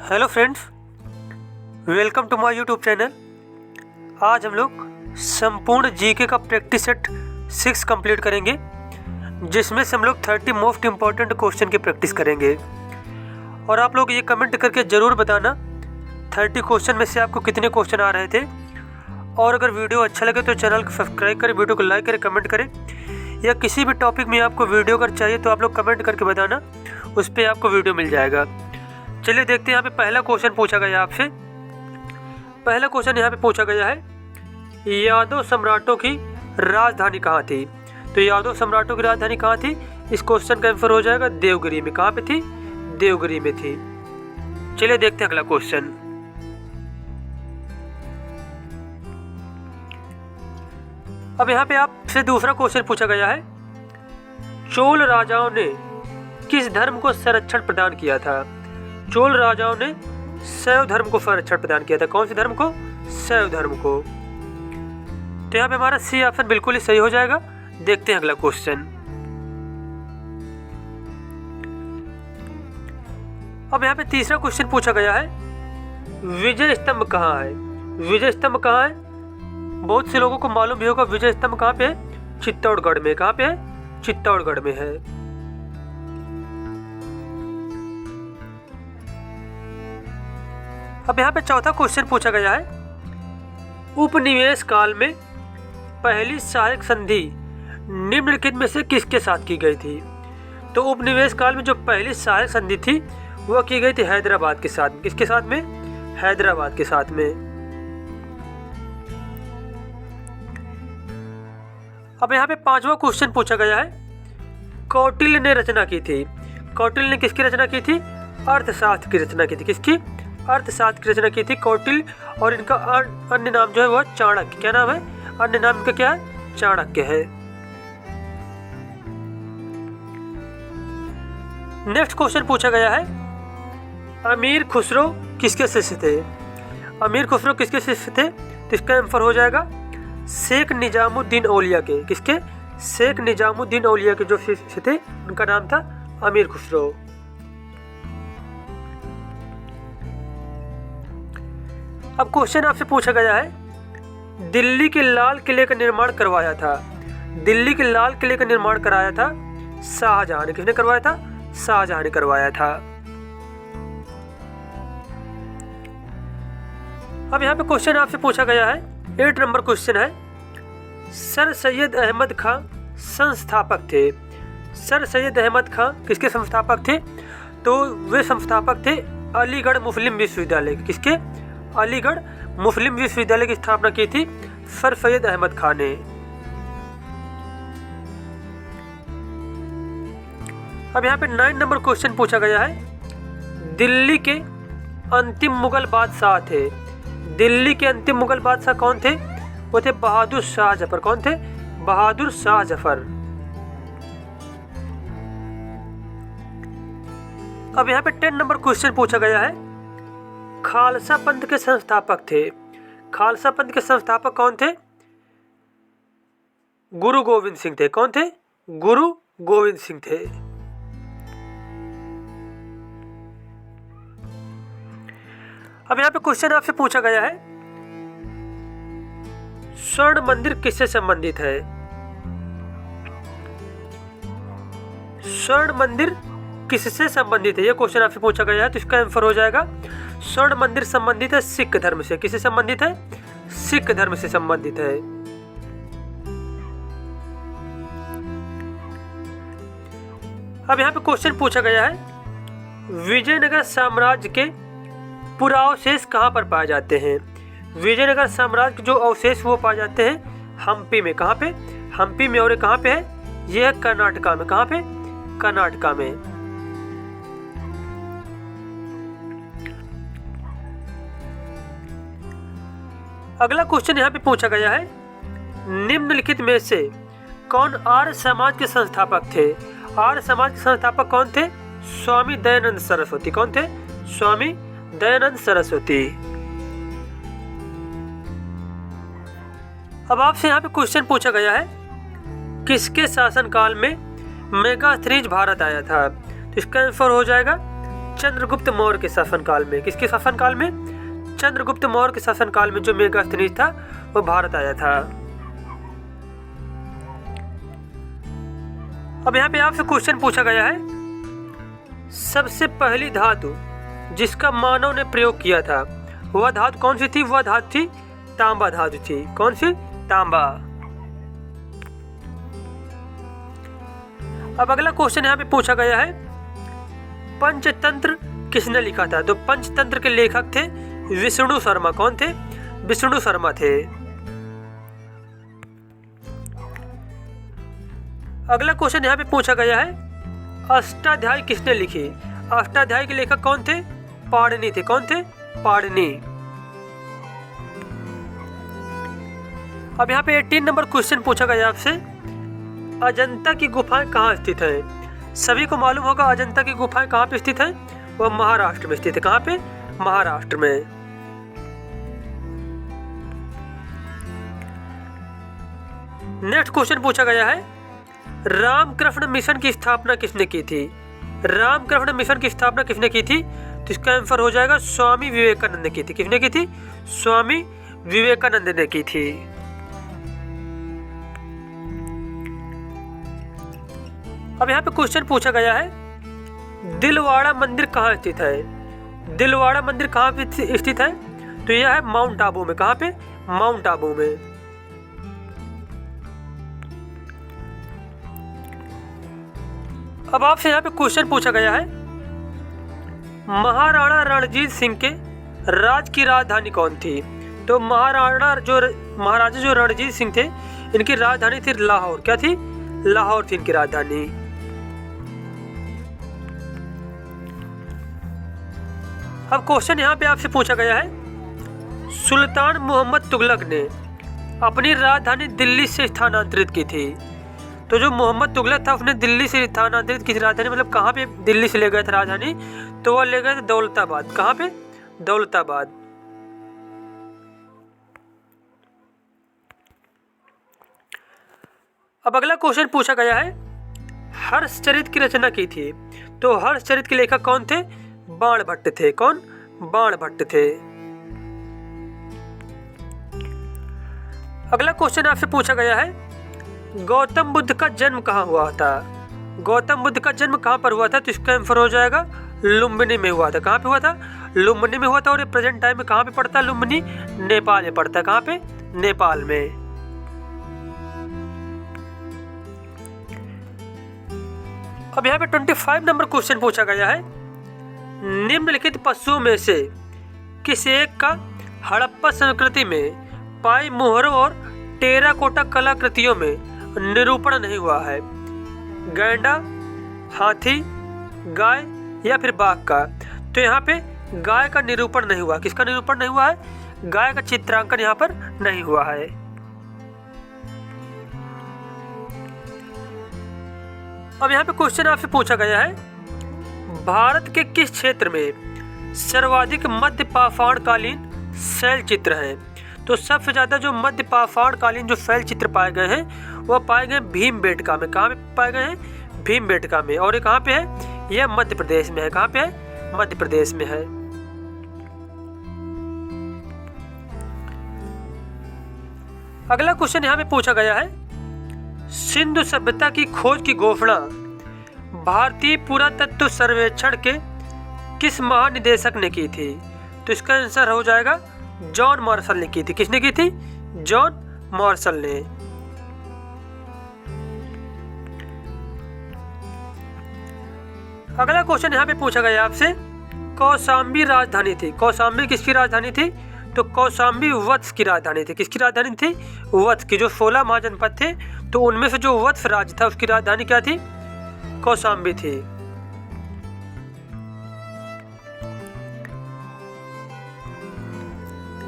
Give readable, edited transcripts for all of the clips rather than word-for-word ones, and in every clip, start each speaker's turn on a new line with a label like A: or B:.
A: Hello friends, welcome to my YouTube channel. आज हम लोग संपूर्ण जीके का प्रैक्टिस सेट 6 कंप्लीट करेंगे, जिसमें से हम लोग 30 मोस्ट इम्पॉर्टेंट क्वेश्चन की प्रैक्टिस करेंगे। और आप लोग ये कमेंट करके ज़रूर बताना 30 क्वेश्चन में से आपको कितने क्वेश्चन आ रहे थे। और अगर वीडियो अच्छा लगे तो चैनल को सब्सक्राइब करें, वीडियो को लाइक करें, कमेंट करें। या किसी भी टॉपिक में आपको वीडियो अगर चाहिए तो आप लोग कमेंट करके बताना, उस पर आपको वीडियो मिल जाएगा। चलिए देखते हैं। यहाँ पे पहला क्वेश्चन पूछा गया आपसे। पहला क्वेश्चन यहाँ पे पूछा गया है, यादव सम्राटों की राजधानी कहाँ थी। तो यादव सम्राटों की राजधानी कहाँ थी, इस क्वेश्चन का आंसर हो जाएगा देवगिरी में। कहाँ पे थी? देवगिरी में थी। चलिए देखते हैं अगला क्वेश्चन। अब यहाँ पे आपसे दूसरा क्वेश्चन पूछा गया है, चोल राजाओं ने किस धर्म को संरक्षण प्रदान किया था। चोल राजाओं ने शैव धर्म को संरक्षण प्रदान किया था। कौन से धर्म को? शैव धर्म को। तो यहाँ पे हमारा सी ऑप्शन बिल्कुल ही सही हो जाएगा। देखते हैं अगला क्वेश्चन। अब यहाँ पे तीसरा क्वेश्चन पूछा गया है, विजय स्तंभ कहाँ है। विजय स्तंभ कहाँ है? बहुत से लोगों को मालूम भी होगा विजय स्तंभ कहाँ पे है। चित्तौड़गढ़ में। कहाँ पे है? चित्तौड़गढ़ में है। अब यहाँ पे चौथा क्वेश्चन पूछा गया है, उपनिवेश काल में पहली सहायक संधि निम्नलिखित में से किसके साथ की गई थी। तो उपनिवेश काल में जो पहली सहायक संधि थी वह की गई थी हैदराबाद के साथ। किसके साथ में? हैदराबाद के साथ में। अब यहाँ पे पांचवा क्वेश्चन पूछा गया है, कौटिल्य ने रचना की थी। कौटिल्य ने किसकी रचना की थी? अर्थशास्त्र की रचना की थी। किसकी? अर्थशास्त्र की रचना की थी कौटिल्य। और इनका अन्य नाम जो है वह चाणक्य। क्या नाम है? अन्य नाम इनका क्या है? चाणक्य है। नेक्स्ट क्वेश्चन पूछा गया है, अमीर खुसरो किसके शिष्य थे। अमीर खुसरो किसके शिष्य थे? तो इसका आंसर हो जाएगा शेख निजामुद्दीन औलिया के। किसके? शेख निजामुद्दीन औलिया के जो शिष्य थे उनका नाम था अमीर खुसरो। अब क्वेश्चन आपसे पूछा गया है, दिल्ली के लाल किले का निर्माण करवाया था। दिल्ली के लाल किले का निर्माण कराया था शाहजहां ने। किसने करवाया था? शाहजहां ने करवाया था। अब यहाँ पे क्वेश्चन आपसे पूछा गया है, 8 नंबर क्वेश्चन है, सर सैयद अहमद खां संस्थापक थे। सर सैयद अहमद खां किसके संस्थापक थे? तो वे संस्थापक थे अलीगढ़ मुस्लिम विश्वविद्यालय। किसके? अलीगढ़ मुस्लिम विश्वविद्यालय की स्थापना की थी सर सैयद अहमद खान ने। अब यहाँ पे 9 नंबर क्वेश्चन पूछा गया है, दिल्ली के अंतिम मुगल बादशाह थे। दिल्ली के अंतिम मुगल बादशाह कौन थे? वो थे बहादुर शाह जफर। कौन थे? बहादुर शाह जफर। अब यहाँ पे 10 नंबर क्वेश्चन पूछा गया है, खालसा पंथ के संस्थापक थे। खालसा पंथ के संस्थापक कौन थे? गुरु गोविंद सिंह थे। कौन थे? गुरु गोविंद सिंह थे। अब यहाँ पे क्वेश्चन आपसे पूछा गया है, स्वर्ण मंदिर किससे संबंधित है। स्वर्ण मंदिर किससे संबंधित है, यह क्वेश्चन आपसे पूछा गया है। तो इसका आंसर हो जाएगा, स्वर्ण मंदिर संबंधित है सिख धर्म से। किससे संबंधित है? सिख धर्म से संबंधित है। अब यहाँ पे क्वेश्चन पूछा गया है, विजयनगर साम्राज्य के पुरावशेष कहाँ पर पाए जाते हैं। विजयनगर साम्राज्य के जो अवशेष वो पाए जाते हैं हम्पी में। कहाँ पे? हम्पी में। और ये कहाँ पे है? ये है कर्नाटका में। कहाँ पे? कर्नाटका में। अगला क्वेश्चन यहाँ पे पूछा गया है, निम्नलिखित में से कौन आर्य समाज के संस्थापक थे। आर्य समाज के संस्थापक कौन थे? स्वामी दयानंद सरस्वती। कौन थे? स्वामी दयानंद सरस्वती। अब आपसे यहाँ पे क्वेश्चन पूछा गया है, किसके शासनकाल में मेगास्थनीज भारत आया था। तो इसका आंसर हो जाएगा चंद्रगुप्त मौर्य के शासनकाल में। किसके शासनकाल में? चंद्रगुप्त मौर्य के शासनकाल में जो मेगास्थनीज था वो भारत आया था। अब यहाँ पे आपसे क्वेश्चन पूछा गया है, सबसे पहली धातु जिसका मानव ने प्रयोग किया था वह धातु कौन सी थी? वह धातु थी तांबा धातु थी। कौन सी? तांबा। अब अगला क्वेश्चन यहाँ पे पूछा गया है, पंचतंत्र किसने लिखा था? तो पंचतंत्र के लेखक थे विष्णु शर्मा। कौन थे? विष्णु शर्मा थे। अगला क्वेश्चन यहाँ पे पूछा गया है, अष्टाध्यायी किसने लिखी? अष्टाध्यायी के लेखक कौन थे? पाणिनि थे। कौन थे? पाणिनि। अब यहाँ पे 18 नंबर क्वेश्चन पूछा गया आपसे, अजंता की गुफाएं कहाँ स्थित हैं? सभी को मालूम होगा अजंता की गुफाएं कहाँ पे स्थित हैं? वह महाराष्ट्र में स्थित है। कहाँ पे? महाराष्ट्र में। नेक्स्ट क्वेश्चन पूछा गया है, रामकृष्ण मिशन की स्थापना किसने की थी? रामकृष्ण मिशन की स्थापना किसने की थी? तो इसका आंसर हो जाएगा स्वामी विवेकानंद ने की थी। किसने की थी? स्वामी विवेकानंद ने की थी। अब यहाँ पे क्वेश्चन पूछा गया है, दिलवाड़ा मंदिर कहाँ स्थित है? दिलवाड़ा मंदिर कहाँ पे स्थित है? तो यह है माउंट आबू में। कहाँ पे? माउंट आबू में। अब आपसे यहाँ पे क्वेश्चन पूछा गया है, महाराणा रणजीत सिंह के राज की राजधानी कौन थी? तो महाराजा जो रणजीत सिंह थे इनकी राजधानी थी लाहौर। क्या थी? लाहौर थी इनकी राजधानी। अब क्वेश्चन यहाँ पे आपसे पूछा गया है, सुल्तान मोहम्मद तुगलक ने अपनी राजधानी दिल्ली से स्थानांतरित की थी। तो जो मोहम्मद तुगलक था उसने दिल्ली से स्थानांतरित की राजधानी, मतलब कहाँ पे दिल्ली से ले गए थे राजधानी? तो वह ले गए थे दौलताबाद। कहाँ पे? दौलताबाद। अब अगला क्वेश्चन पूछा गया है, हर्षचरित की रचना की थी। तो हर्षचरित के लेखक कौन थे? बाणभट्ट थे। कौन? बाणभट्ट थे। अगला क्वेश्चन आपसे पूछा गया है, गौतम बुद्ध का जन्म कहाँ हुआ था? गौतम बुद्ध का जन्म कहाँ पर हुआ था? तो इसका आंसर हो जाएगा लुम्बिनी में हुआ था। कहाँ पे हुआ था? लुम्बिनी में हुआ था। और ये प्रेजेंट टाइम में कहाँ पे पड़ता है लुम्बिनी? नेपाल में पड़ता है। कहाँ पे? नेपाल में। अब यहाँ पे 25 नंबर क्वेश्चन पूछा गया है, निम्नलिखित पशुओं में से किस एक का हड़प्पा संस्कृति में पाई मोहरों और टेराकोटा कलाकृतियों में निरूपण नहीं हुआ है? गैंडा, हाथी, गाय या फिर बाघ का? तो यहाँ पे गाय का निरूपण नहीं हुआ। किसका निरूपण नहीं हुआ है? गाय का चित्रांकन यहाँ पर नहीं हुआ है। अब यहाँ पे क्वेश्चन आपसे पूछा गया है, भारत के किस क्षेत्र में सर्वाधिक मध्य पाषाणकालीन शैल चित्र हैं? तो सबसे ज्यादा जो मध्य पाषाणकालीन जो शैल चित्र पाए गए हैं वह पाए गए भीमबेटका में। कहाँ पे पाए गए हैं? भीमबेटका में। और ये कहाँ पे है? यह मध्य प्रदेश में है। कहाँ पे है? मध्य प्रदेश में है। अगला क्वेश्चन यहाँ पे पूछा गया है, सिंधु सभ्यता की खोज की घोषणा भारतीय पुरातत्व सर्वेक्षण के किस महानिदेशक ने की थी? तो इसका आंसर हो जाएगा जॉन मार्शल ने की थी। किसने की थी? जॉन मार्शल ने। अगला क्वेश्चन यहाँ पे पूछा गया आपसे, कौशाम्बी राजधानी थी। कौशाम्बी किसकी राजधानी थी? तो कौशाम्बी वत्स की राजधानी थी। किसकी राजधानी थी? वत्स की। जो 16 महाजनपद थे तो उनमें से जो वत्स राज्य था उसकी राजधानी क्या थी? कौशाम्बी थी।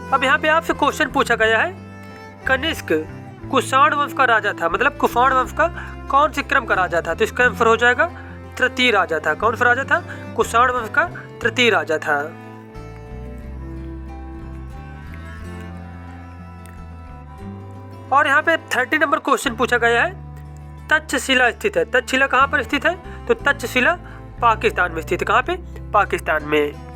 A: अब यहाँ पे आपसे क्वेश्चन पूछा गया है, कनिष्क कुषाण वंश का राजा था, मतलब कुषाण वंश का कौन से क्रम का राजा था? तो इसका आंसर हो जाएगा तृतीय राजा था। कौन सा राजा था? कुषाण वंश का तृतीय राजा था। और यहाँ पे 30 नंबर क्वेश्चन पूछा गया है, तक्षशिला स्थित है। तक्षशिला कहाँ पर स्थित है? तो तक्षशिला पाकिस्तान में स्थित है। कहाँ पे? पाकिस्तान में।